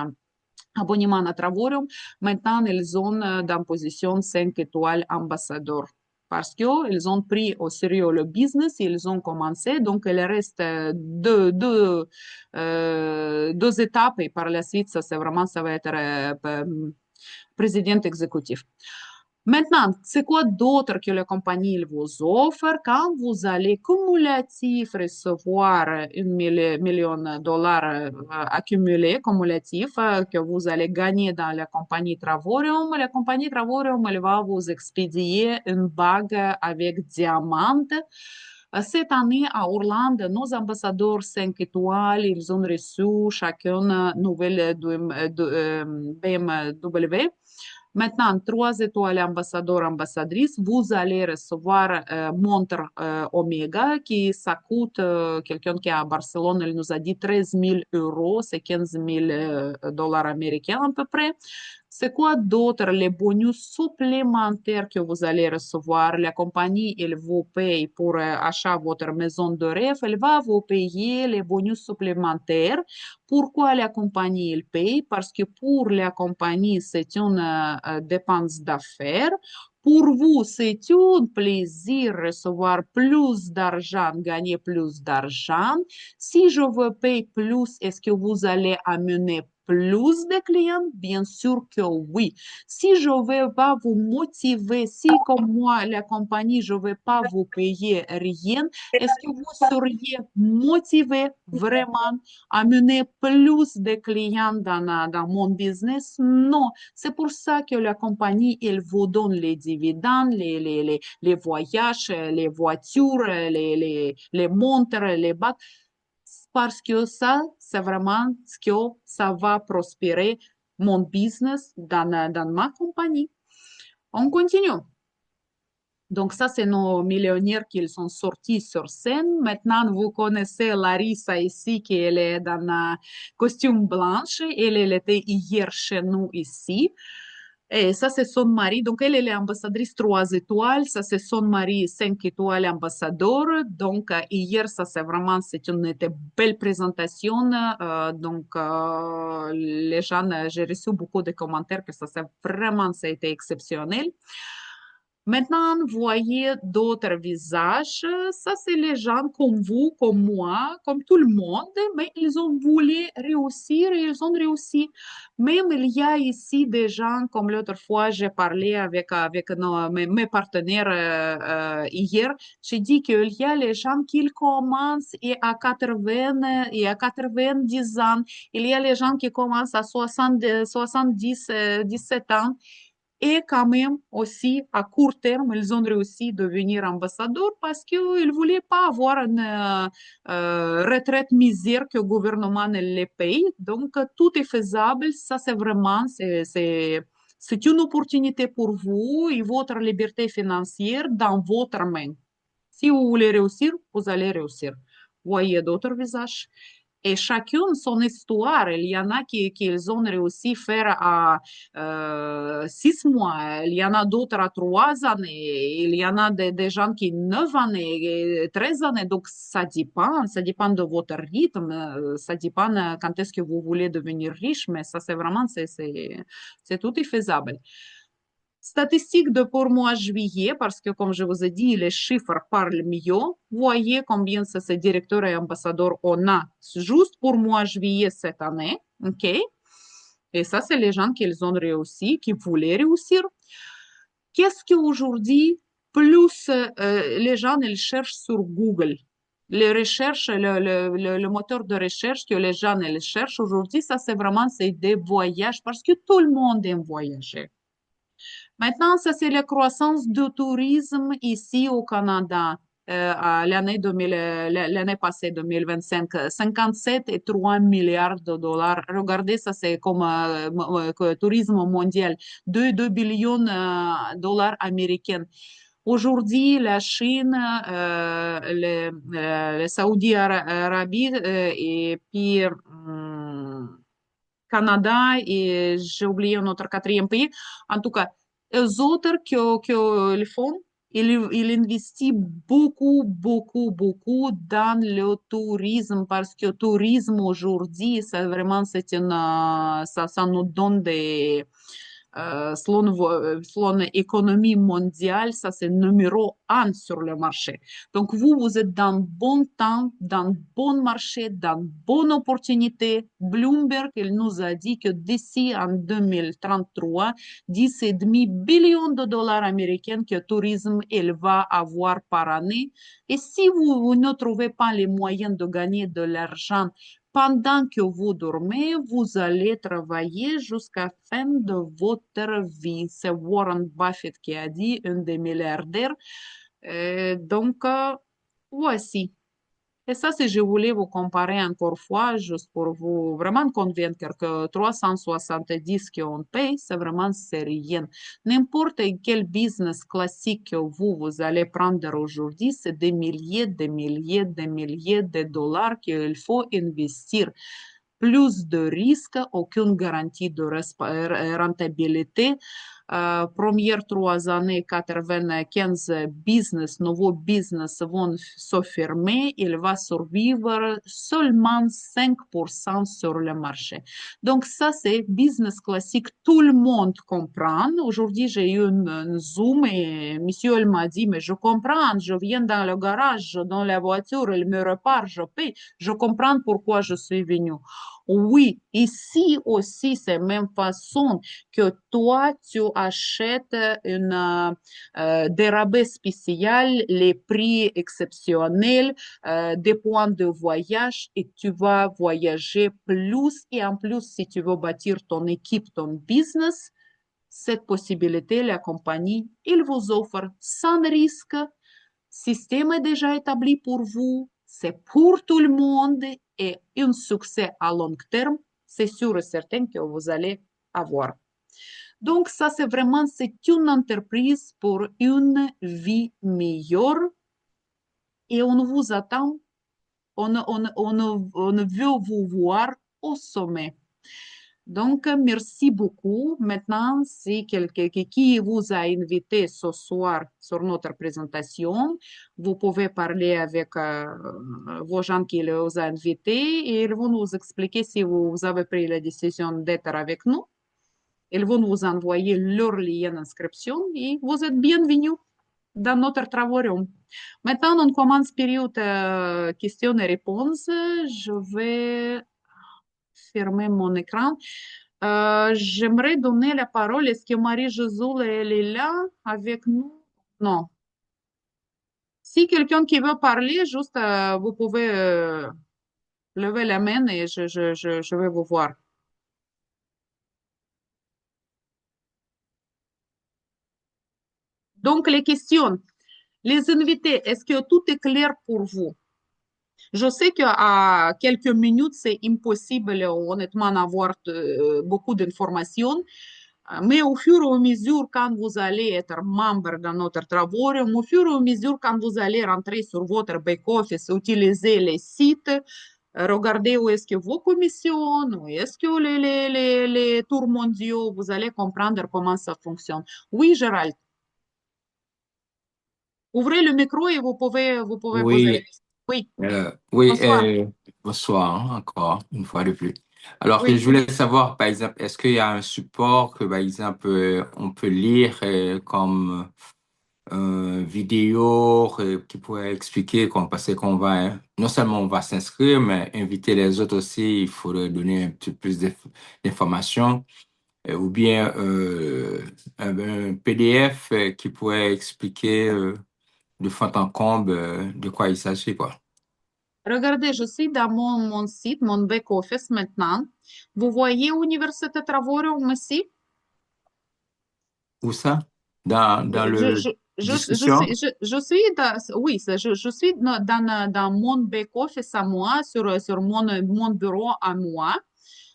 abonnement à Travorium. Maintenant, ils ont dans position 5 étoiles ambassadeur parce qu'ils ont pris au sérieux le business, ils ont commencé, donc il reste deux étapes et par la suite, ça, c'est vraiment, ça va être président exécutif. Maintenant, c'est quoi d'autre que la compagnie vous offre quand vous allez cumulatif recevoir 1 million de dollars accumulés, cumulatif, que vous allez gagner dans la compagnie Travorium. La compagnie Travorium, elle va vous expédier une bague avec diamant. Cette année, à Orlando, nos ambassadeurs 5 étoiles, ils ont reçu chacun une nouvelle BMW. Maintenant, 3 étoiles ambassadeur, ambassadrice, vous allez recevoir montre Omega qui ça coûte, quelqu'un qui est à Barcelone, il nous a dit 13 000 euros, c'est 15 000 dollars américains à peu près. C'est quoi d'autre? Les bonus supplémentaires que vous allez recevoir. La compagnie, elle vous paye pour achat votre maison de rêve. Elle va vous payer les bonus supplémentaires. Pourquoi la compagnie, elle paye? Parce que pour la compagnie, c'est une dépense d'affaires. Pour vous, c'est un plaisir de recevoir plus d'argent, gagner plus d'argent. Si je veux payer plus, est-ce que vous allez amener plus de clients? Bien sûr que oui. Si je ne vais pas vous motiver, si comme moi, la compagnie, je ne vais pas vous payer rien, est-ce que vous seriez motivé vraiment à amener plus de clients dans mon business? Non. C'est pour ça que la compagnie, elle vous donne les dividendes, les voyages, les voitures, les montres, les bacs parce que ça, c'est vraiment ce que ça va prospérer mon business dans ma compagnie. On continue. Donc ça, c'est nos millionnaires qui sont sortis sur scène. Maintenant, vous connaissez Larissa ici, qui elle est dans un costume blanche. Elle était hier chez nous ici. Et ça, c'est son mari. Donc, elle est ambassadrice 3 étoiles. Ça, c'est son mari 5 étoiles ambassadeur. Donc, hier, ça, c'est vraiment, c'est une belle présentation. Donc, les gens, j'ai reçu beaucoup de commentaires que ça, c'est vraiment, ça a été exceptionnel. Maintenant, voyez d'autres visages. Ça, c'est les gens comme vous, comme moi, comme tout le monde, mais ils ont voulu réussir et ils ont réussi. Même il y a ici des gens, comme l'autre fois, j'ai parlé avec mes partenaires hier, j'ai dit qu'il y a les gens qui commencent et à 80 et à 90 ans, il y a les gens qui commencent à 70, 17 ans. Et quand même, aussi, à court terme, ils ont réussi à devenir ambassadeurs parce qu'ils ne voulaient pas avoir une retraite misère que le gouvernement ne les paye. Donc, tout est faisable. Ça, c'est vraiment, c'est une opportunité pour vous et votre liberté financière dans votre main. Si vous voulez réussir, vous allez réussir. Voyez d'autres visages. Et chacune son histoire. Il y en a qui ont réussi à faire à 6 mois. Il y en a d'autres à 3 années. Il y en a des gens qui 9 années, 13 années. Donc, ça dépend. Ça dépend de votre rythme. Ça dépend quand est-ce que vous voulez devenir riche. Mais ça, c'est vraiment, c'est tout est faisable. Statistiques de pour mois juillet, parce que comme je vous ai dit, les chiffres parlent mieux. Voyez combien c'est directeurs et ambassadeurs on a juste pour mois juillet cette année. OK? Et ça, c'est les gens qui ont réussi, qui voulaient réussir. Qu'est-ce qu'aujourd'hui, plus les gens ils cherchent sur Google? Les recherches, le moteur de recherche que les gens ils cherchent aujourd'hui, ça c'est vraiment c'est des voyages parce que tout le monde aime voyager. Maintenant, ça, c'est la croissance du tourisme ici au Canada. À l'année 2000, l'année passée, 2025, 57,3 milliards de dollars. Regardez, ça, c'est comme tourisme mondial, 2 billions de dollars américains. Aujourd'hui, la Chine, le Saoudi-Arabie et puis Canada et j'ai oublié notre quatrième pays. En tout cas, eux autres que le font, ils investissent beaucoup, beaucoup, beaucoup dans le tourisme parce que le tourisme aujourd'hui, ça vraiment, ça nous donne des, selon l'économie mondiale, ça c'est numéro un sur le marché. Donc vous êtes dans bon temps, dans bon marché, dans bonne opportunité. Bloomberg, il nous a dit que d'ici en 2033, 10,5 billions de dollars américains que le tourisme il va avoir par année. Et si vous ne trouvez pas les moyens de gagner de l'argent pendant que vous dormez, vous allez travailler jusqu'à la fin de votre vie. C'est Warren Buffett qui a dit, un des milliardaires. Donc, voici. Et ça, si je voulais vous comparer encore fois, juste pour vous vraiment convaincre que 370 qu'on paye, c'est vraiment c'est rien. N'importe quel business classique que vous allez prendre aujourd'hui, c'est des milliers, des milliers, des milliers de dollars qu'il faut investir. Plus de risques, aucune garantie de rentabilité. Premières 3 années, 95 business, nouveaux business vont se fermer. Il va survivre seulement 5% sur le marché. Donc ça, c'est business classique. Tout le monde comprend. Aujourd'hui, j'ai eu une Zoom et monsieur, il m'a dit, mais je comprends, je viens dans le garage, dans la voiture, il me repart, je paye. Je comprends pourquoi je suis venu. Oui, ici aussi, c'est la même façon que toi, tu achètes des rabais spéciaux, les prix exceptionnels, des points de voyage et tu vas voyager plus. Et en plus, si tu veux bâtir ton équipe, ton business, cette possibilité, la compagnie, il vous offre sans risque. Système est déjà établi pour vous, c'est pour tout le monde et un succès à long terme, c'est sûr et certain que vous allez avoir. Donc, ça, c'est vraiment, c'est une entreprise pour une vie meilleure et on vous attend, on veut vous voir au sommet. Donc, merci beaucoup. Maintenant, si quelqu'un qui vous a invité ce soir sur notre présentation, vous pouvez parler avec vos gens qui les ont invités et ils vont nous expliquer si vous avez pris la décision d'être avec nous. Ils vont vous envoyer leur lien d'inscription et vous êtes bienvenus dans notre travail. Maintenant, on commence période questions et réponses. Je vais fermer mon écran. J'aimerais donner la parole. Est-ce que Marie Jezoul, elle est là avec nous? Non. Si quelqu'un qui veut parler, juste vous pouvez lever la main et je vais vous voir. Donc, les questions. Les invités, est-ce que tout est clair pour vous? Je sais qu'à quelques minutes, c'est impossible, honnêtement, d'avoir beaucoup d'informations. Mais au fur et à mesure, quand vous allez être membre de notre travail, au fur et à mesure, quand vous allez rentrer sur votre back-office, utiliser les sites, regardez où est-ce que vos commissions, où est-ce que les tours mondiaux, vous allez comprendre comment ça fonctionne. Oui, Gérald, ouvrez le micro et vous pouvez poser les Oui, questions. Oui, oui, bonsoir. bonsoir encore une fois de plus. Alors, je Oui. voulais savoir, par exemple, est-ce qu'il y a un support que, par exemple, on peut lire comme vidéo qui pourrait expliquer, parce qu'on va, non seulement on va s'inscrire, mais inviter les autres aussi, il faudrait donner un petit peu plus d'informations, ou bien un PDF qui pourrait expliquer de fond en comble de quoi il s'agit, quoi. Regardez, je suis dans mon site, mon back-office maintenant. Vous voyez Université Travaorium ici? Où ça? Dans Je, le je, discussion? je suis oui, je suis dans mon back-office à moi, sur mon bureau à moi,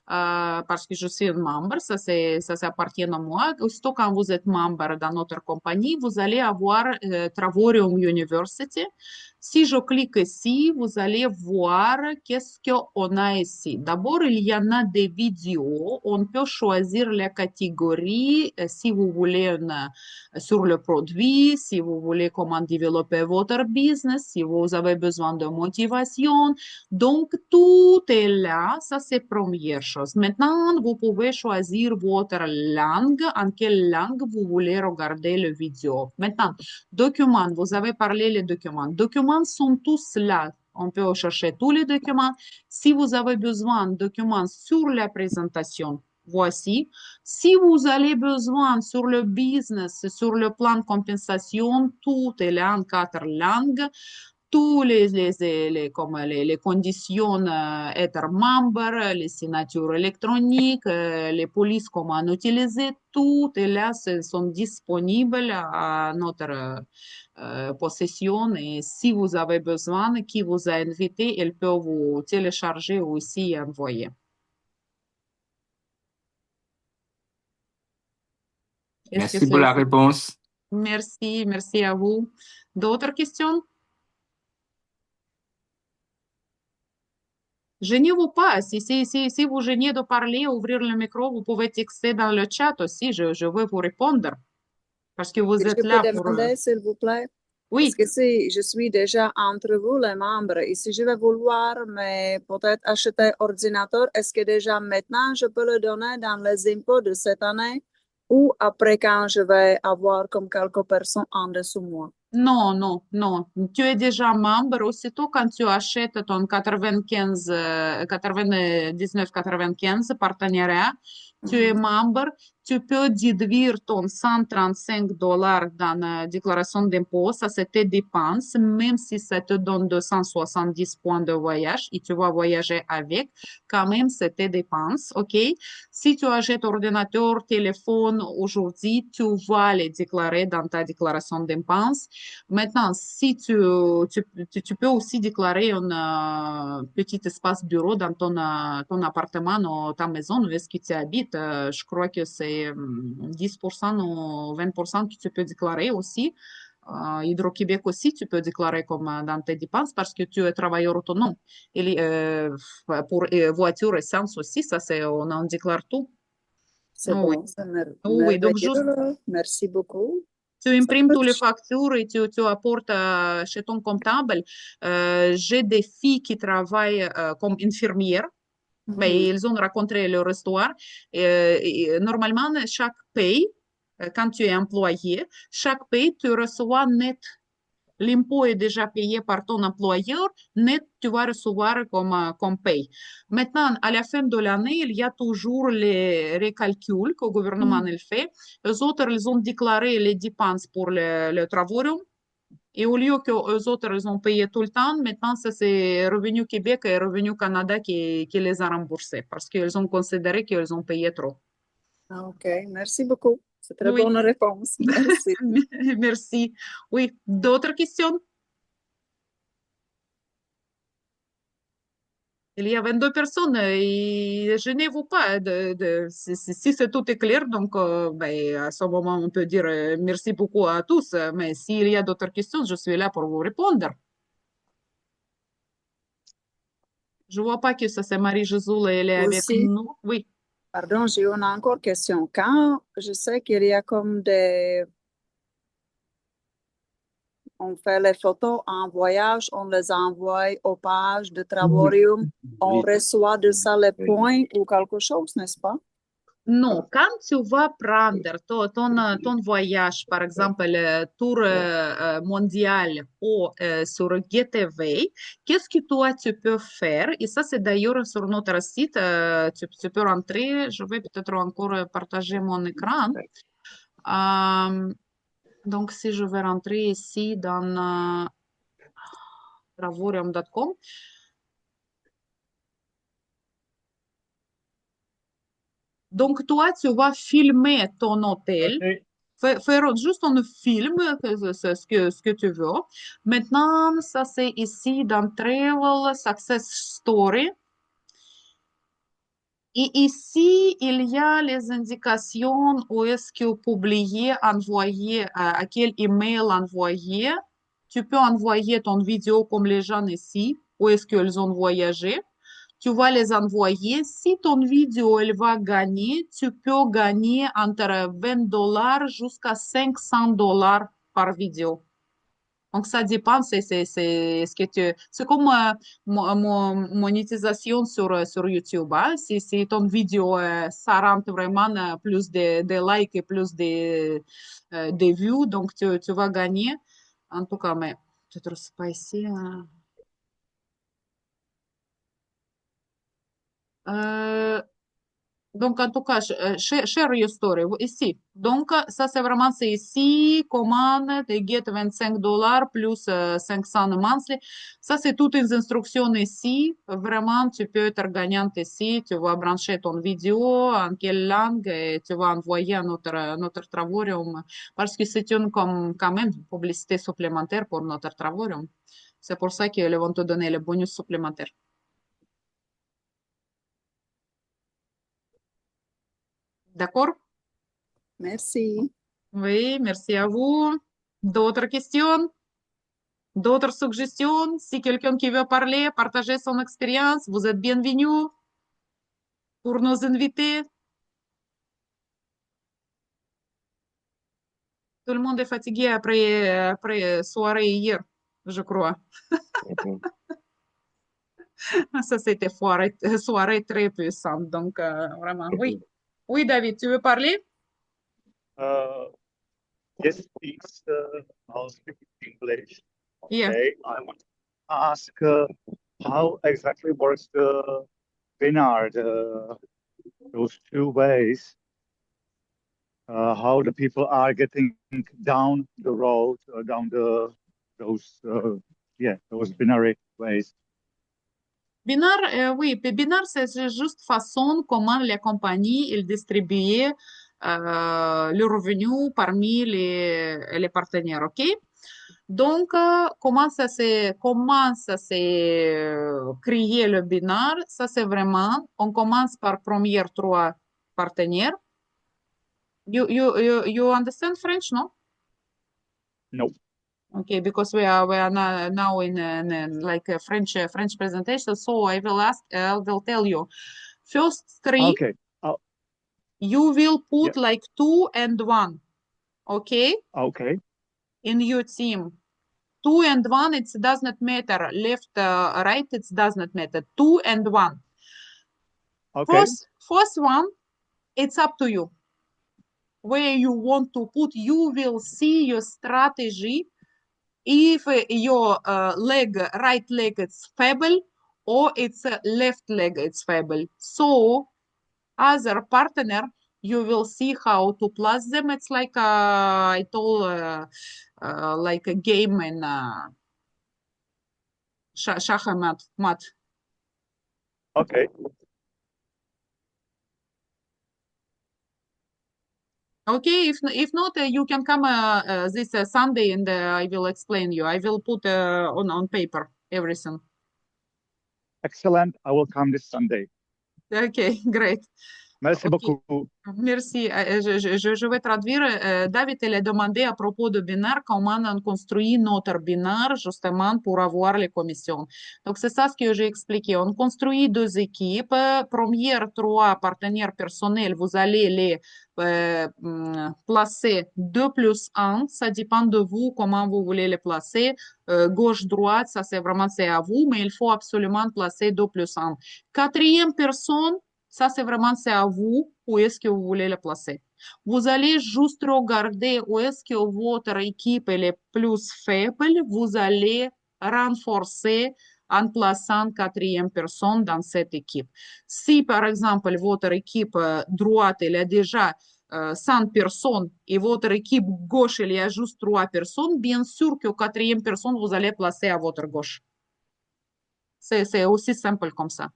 parce que je suis un membre, ça appartient à moi. Aussitôt quand vous êtes membre dans notre compagnie, vous allez avoir Travaorium University. Si je clique ici, vous allez voir qu'est-ce qu'on a ici. D'abord, il y en a des vidéos. On peut choisir la catégorie si vous voulez sur le produit, si vous voulez comment développer votre business, si vous avez besoin de motivation. Donc, tout est là. Ça, c'est première chose. Maintenant, vous pouvez choisir votre langue, en quelle langue vous voulez regarder le vidéo. Maintenant, documents, vous avez parlé les documents. Documents sont tous là. On peut chercher tous les documents. Si vous avez besoin de documents sur la présentation, voici. Si vous avez besoin sur le business, sur le plan de compensation, tout est là en 4 langues. Tous comme les conditions être membre, les signatures électroniques, les polices, comment utiliser, tout est là, sont disponibles à notre possession. Et si vous avez besoin, qui vous a invité, elle peut vous télécharger ou aussi envoyer. Est-ce que Merci pour la c'est... réponse. Merci, merci à vous. D'autres questions? Gênez-vous pas. Si vous gênez de parler, ouvrir le micro, vous pouvez texter dans le chat aussi. Je vais vous répondre parce que vous Que je êtes peux là pour... demander, s'il vous plaît? Parce Oui, que si je suis déjà entre vous, les membres, et si je vais vouloir, mais peut-être acheter ordinateur, est-ce que déjà maintenant je peux le donner dans les impôts de cette année ou après quand je vais avoir comme quelques personnes en dessous de moi? non, non, non. Tu es déjà membre. Aussitôt quand tu achètes ton 95, 99,95 partenariat, tu es Mhm. membre. Tu peux déduire ton $135 dans la déclaration d'impôt. Ça, c'est tes dépenses, même si ça te donne 270 points de voyage et tu vas voyager avec. Quand même, c'est tes dépenses, OK? Si tu achètes ordinateur, téléphone aujourd'hui, tu vas les déclarer dans ta déclaration d'impôt. Maintenant, si tu peux aussi déclarer un petit espace bureau dans ton appartement ou ta maison où est-ce que tu habites. Je crois que c'est 10% ou 20% que tu peux déclarer aussi. Hydro-Québec aussi, tu peux déclarer comme dans tes dépenses parce que tu es travailleur autonome. Pour voiture, essence aussi, ça c'est, on en déclare tout. C'est Oui, bon, c'est oui, donc merveilleux. juste Là. Merci beaucoup. tu Ça imprimes toutes les marche. factures et tu apportes chez ton comptable. J'ai des filles qui travaillent comme infirmières. Ben, ils ont rencontré leur histoire. Normalement, chaque paye, quand tu es employé, chaque paye, tu reçois net. L'impôt est déjà payé par ton employeur, net, tu vas recevoir comme paye. Maintenant, à la fin de l'année, il y a toujours les recalculs que le gouvernement il fait. Les autres, ils ont déclaré les dépenses pour le travail. Et au lieu que eux autres, ils ont payé tout le temps, maintenant, c'est Revenu Québec et Revenu Canada qui les a remboursés parce qu'ils ont considéré qu'ils ont payé trop. OK, merci beaucoup. C'est très Oui. bonne réponse. Merci. Merci. Oui, d'autres questions? Il y a 22 personnes et gênez-vous pas si c'est tout est clair, donc ben, à ce moment on peut dire merci beaucoup à tous, mais s'il y a d'autres questions, je suis là pour vous répondre. Je vois pas que ça c'est Marie-Jésus, elle est avec Aussi, nous. Oui. pardon, j'ai une encore question. Quand je sais qu'il y a comme on fait les photos en voyage, on les envoie aux pages de Travarium, on reçoit de ça les points ou quelque chose, n'est-ce pas? Non, quand tu vas prendre ton voyage, par exemple, le tour mondial ou sur GTV, qu'est-ce que toi tu peux faire? Et ça, c'est d'ailleurs sur notre site, tu peux rentrer, je vais peut-être encore partager mon écran. Donc, si je vais rentrer ici dans Travarium.com, donc toi, tu vas filmer ton hôtel. Faire juste un film, c'est ce que tu veux. Maintenant, ça c'est ici dans Travel Success Story. Et ici, il y a les indications où est-ce que publier, envoyer, à quel email envoyer. Tu peux envoyer ton vidéo comme les gens ici, où est-ce qu'ils ont voyagé. Tu vas les envoyer. Si ton vidéo, elle va gagner, tu peux gagner entre $20 jusqu'à $500 par vidéo. Donc, ça dépend, c'est ce que c'est comme monétisation sur YouTube. Hein. Si ton vidéo, ça rentre vraiment plus de likes et plus de vues, donc tu vas gagner. En tout cas, mais peut-être c'est pas ici. Hein. Donc, en tout cas, share your story ici. Donc, ça, c'est vraiment, c'est ici, commande, get $25 plus 500 monthly. Ça, c'est toutes les instructions ici. Vraiment, tu peux être gagnante ici. Tu vas brancher ton vidéo, en quelle langue, et tu vas envoyer à notre Travarium. Parce que c'est une, comme, quand même, publicité supplémentaire pour notre Travarium. C'est pour ça qu'ils vont te donner le bonus supplémentaire. D'accord? Merci. Oui, merci à vous. D'autres questions? D'autres suggestions? Si quelqu'un qui veut parler, partager son expérience, vous êtes bienvenu pour nous inviter. Tout le monde est fatigué après soirée hier, je crois. Ça, c'était soirée très puissante. Donc, vraiment, oui. Oui, David, tu veux parler? Yes, please. I'll speak English. Yeah. Okay. I want to ask how exactly works the Binar, those two ways, how the people are getting down the road, down those binary ways. Binar, oui, Binar, c'est juste façon comment les compagnies ils distribuaient le revenu parmi les partenaires, OK? Donc, comment ça s'est créé le Binar? Ça, c'est vraiment, on commence par première trois partenaires. You understand French, no? No. Okay, because we are now in like a French presentation, so I will tell you. First three, Okay. you will put like 2 and 1, okay? Okay. In your team. 2 and 1, it does not matter. Left, right, it does not matter. 2 and 1. Okay. First one, it's up to you. Where you want to put, you will see your strategy if your right leg is feeble or it's left leg it's feeble. So other partner, you will see how to plus them. It's like I told like a game in mat. Okay. Okay, if not, you can come this Sunday and I will explain you. I will put on paper everything. Excellent. I will come this Sunday. Okay, great. Merci Ok. beaucoup. Merci. Je vais traduire. David, elle a demandé à propos de binaire, comment on construit notre binaire justement pour avoir les commissions. Donc, c'est ça ce que j'ai expliqué. On construit deux équipes. Première, trois partenaires personnels, vous allez les placer 2 plus 1. Ça dépend de vous, comment vous voulez les placer. Gauche-droite, ça c'est à vous, mais il faut absolument placer 2 plus 1. Quatrième personne, ça, c'est à vous où est-ce que vous voulez le placer. Vous allez juste regarder où est-ce que votre équipe est plus faible. Vous allez renforcer en plaçant quatrième personne dans cette équipe. Si, par exemple, votre équipe droite, elle a déjà 100 personnes et votre équipe gauche, il y a juste 3 personnes, bien sûr que quatrième personne, vous allez placer à votre gauche. C'est aussi simple comme ça.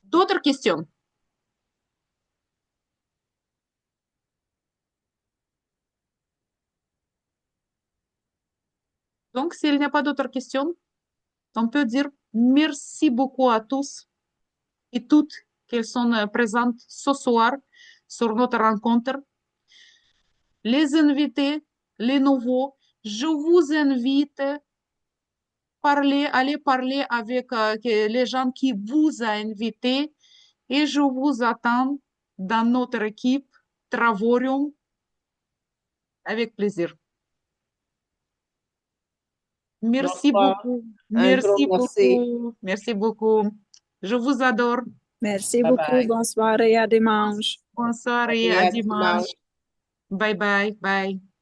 D'autres questions? Donc, s'il n'y a pas d'autres questions, on peut dire merci beaucoup à tous et toutes qui sont présentes ce soir sur notre rencontre. Les invités, les nouveaux, je vous invite à aller parler avec les gens qui vous ont invités et je vous attends dans notre équipe Travorium avec plaisir. Merci beaucoup. Merci beaucoup. Merci beaucoup. Je vous adore. Merci Bye beaucoup. bye. Bonsoir et à dimanche. Bonsoir et à dimanche. Bye bye. Bye.